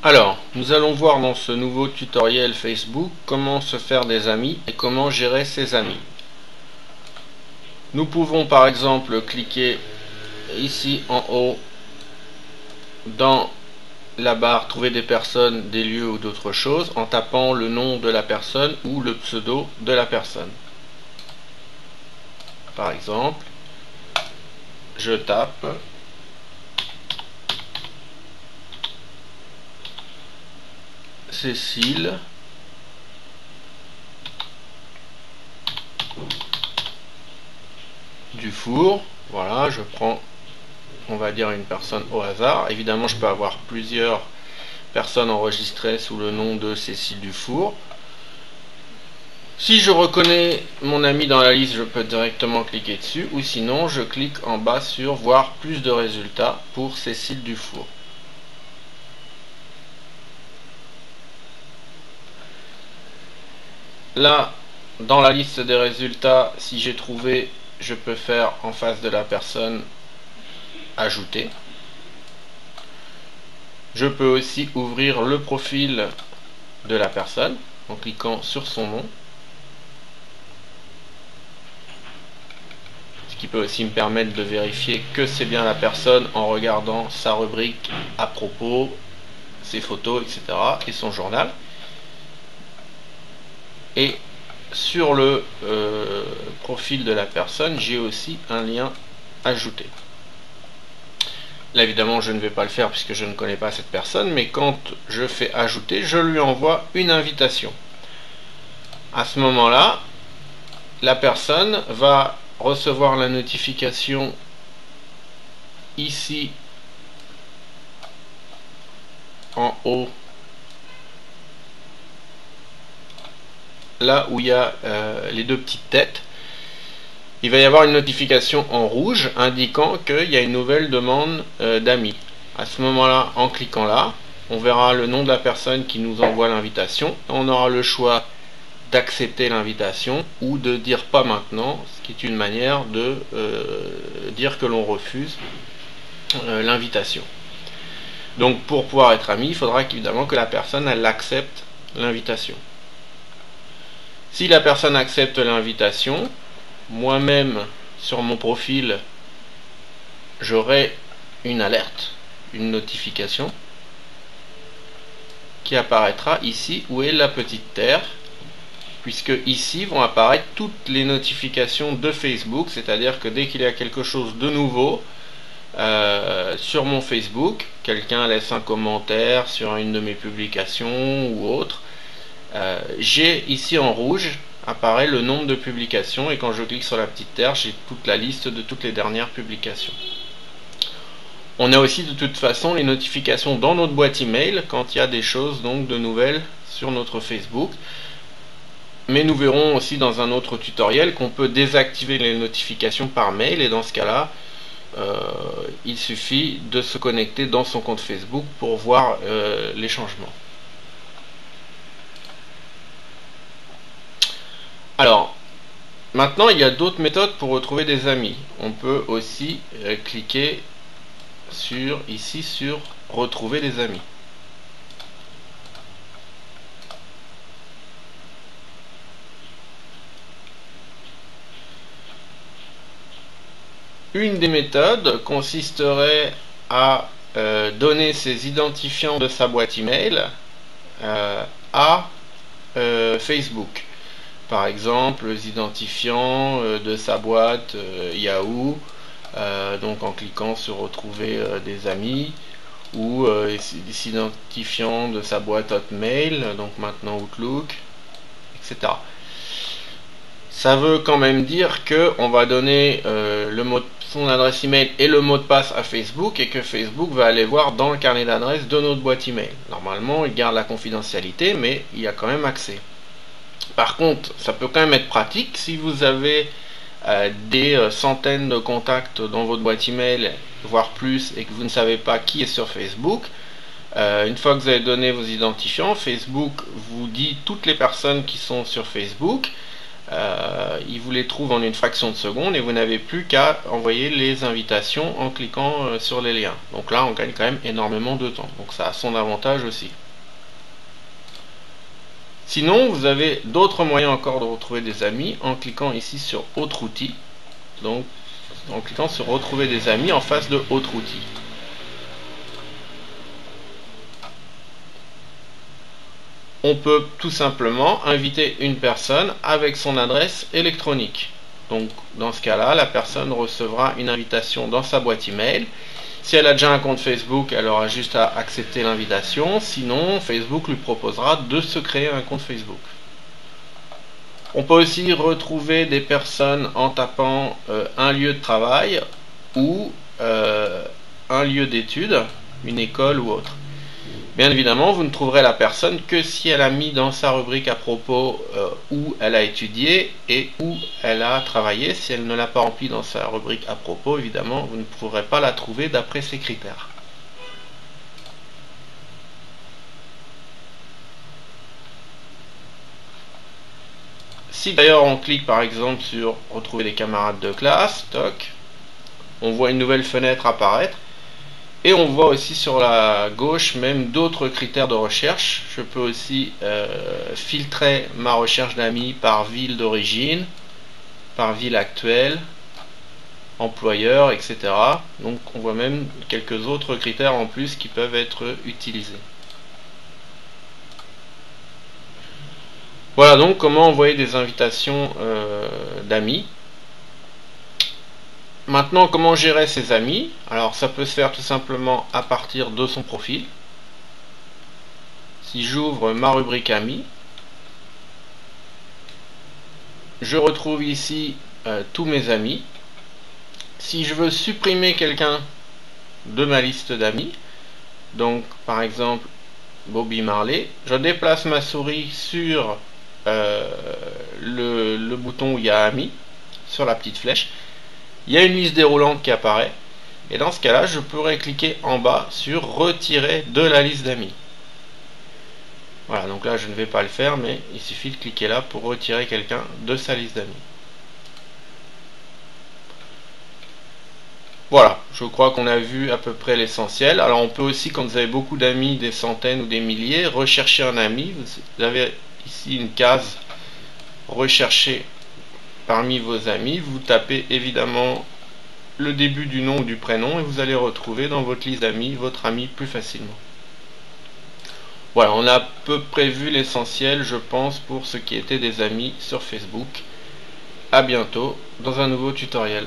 Alors, nous allons voir dans ce nouveau tutoriel Facebook comment se faire des amis et comment gérer ses amis. Nous pouvons par exemple cliquer ici en haut dans la barre trouver des personnes, des lieux ou d'autres choses en tapant le nom de la personne ou le pseudo de la personne. Par exemple, je tape Cécile Dufour. Voilà, je prends, on va dire, une personne au hasard. Évidemment, je peux avoir plusieurs personnes enregistrées sous le nom de Cécile Dufour. Si je reconnais mon ami dans la liste, je peux directement cliquer dessus, ou sinon je clique en bas sur voir plus de résultats pour Cécile Dufour. Là, dans la liste des résultats, si j'ai trouvé, je peux faire en face de la personne ajouter. Je peux aussi ouvrir le profil de la personne en cliquant sur son nom. Ce qui peut aussi me permettre de vérifier que c'est bien la personne en regardant sa rubrique à propos, ses photos, etc. et son journal. Et sur le profil de la personne, j'ai aussi un lien ajouté. Là évidemment je ne vais pas le faire puisque je ne connais pas cette personne, mais quand je fais ajouter, je lui envoie une invitation. À ce moment-là, la personne va recevoir la notification ici en haut, là où il y a les deux petites têtes. Il va y avoir une notification en rouge indiquant qu'il y a une nouvelle demande d'amis. À ce moment-là, en cliquant là, on verra le nom de la personne qui nous envoie l'invitation. On aura le choix d'accepter l'invitation ou de dire pas maintenant, ce qui est une manière de dire que l'on refuse l'invitation. Donc pour pouvoir être ami, il faudra évidemment que la personne elle accepte l'invitation. Si la personne accepte l'invitation, moi-même sur mon profil j'aurai une alerte, une notification qui apparaîtra ici où est la petite terre, puisque ici vont apparaître toutes les notifications de Facebook, c'est-à-dire que dès qu'il y a quelque chose de nouveau sur mon Facebook, quelqu'un laisse un commentaire sur une de mes publications ou autre, j'ai ici en rouge apparaît le nombre de publications, et quand je clique sur la petite terre, j'ai toute la liste de toutes les dernières publications. On a aussi de toute façon les notifications dans notre boîte email quand il y a des choses donc de nouvelles sur notre Facebook. Mais nous verrons aussi dans un autre tutoriel qu'on peut désactiver les notifications par mail, et dans ce cas-là, il suffit de se connecter dans son compte Facebook pour voir les changements. Alors, maintenant il y a d'autres méthodes pour retrouver des amis. On peut aussi cliquer ici sur retrouver des amis. Une des méthodes consisterait à donner ses identifiants de sa boîte email à Facebook. Par exemple, les identifiants de sa boîte Yahoo, donc en cliquant sur retrouver des amis, ou les identifiants de sa boîte Hotmail, donc maintenant Outlook, etc. Ça veut quand même dire que on va donner son adresse email et le mot de passe à Facebook, et que Facebook va aller voir dans le carnet d'adresse de notre boîte email. Normalement, il garde la confidentialité, mais il y a quand même accès. Par contre, ça peut quand même être pratique si vous avez des centaines de contacts dans votre boîte email, voire plus, et que vous ne savez pas qui est sur Facebook. Une fois que vous avez donné vos identifiants, Facebook vous dit toutes les personnes qui sont sur Facebook. il vous les trouve en une fraction de seconde et vous n'avez plus qu'à envoyer les invitations en cliquant sur les liens. Donc là, on gagne quand même énormément de temps. Donc ça a son avantage aussi. Sinon, vous avez d'autres moyens encore de retrouver des amis en cliquant ici sur Autre outil. Donc, en cliquant sur Retrouver des amis en face de Autre outil. On peut tout simplement inviter une personne avec son adresse électronique. Donc dans ce cas-là, la personne recevra une invitation dans sa boîte email. Si elle a déjà un compte Facebook, elle aura juste à accepter l'invitation. Sinon, Facebook lui proposera de se créer un compte Facebook. On peut aussi retrouver des personnes en tapant un lieu de travail ou un lieu d'études, une école ou autre. Bien évidemment, vous ne trouverez la personne que si elle a mis dans sa rubrique à propos où elle a étudié et où elle a travaillé. Si elle ne l'a pas rempli dans sa rubrique à propos, évidemment, vous ne pourrez pas la trouver d'après ces critères. Si d'ailleurs on clique par exemple sur retrouver des camarades de classe, toc, on voit une nouvelle fenêtre apparaître. Et on voit aussi sur la gauche même d'autres critères de recherche. Je peux aussi filtrer ma recherche d'amis par ville d'origine, par ville actuelle, employeur, etc. Donc on voit même quelques autres critères en plus qui peuvent être utilisés. Voilà donc comment envoyer des invitations d'amis. Maintenant, comment gérer ses amis? Alors, ça peut se faire tout simplement à partir de son profil. Si j'ouvre ma rubrique amis, je retrouve ici tous mes amis. Si je veux supprimer quelqu'un de ma liste d'amis, donc par exemple Bobby Marley, je déplace ma souris sur le bouton où il y a amis, sur la petite flèche. Il y a une liste déroulante qui apparaît et dans ce cas là je pourrais cliquer en bas sur retirer de la liste d'amis. Voilà, donc là je ne vais pas le faire, mais il suffit de cliquer là pour retirer quelqu'un de sa liste d'amis. Voilà, je crois qu'on a vu à peu près l'essentiel. Alors on peut aussi, quand vous avez beaucoup d'amis, des centaines ou des milliers, rechercher un ami. Vous avez ici une case rechercher parmi vos amis, vous tapez évidemment le début du nom ou du prénom et vous allez retrouver dans votre liste d'amis votre ami plus facilement. Voilà, on a à peu près vu l'essentiel, je pense, pour ce qui était des amis sur Facebook. A bientôt dans un nouveau tutoriel.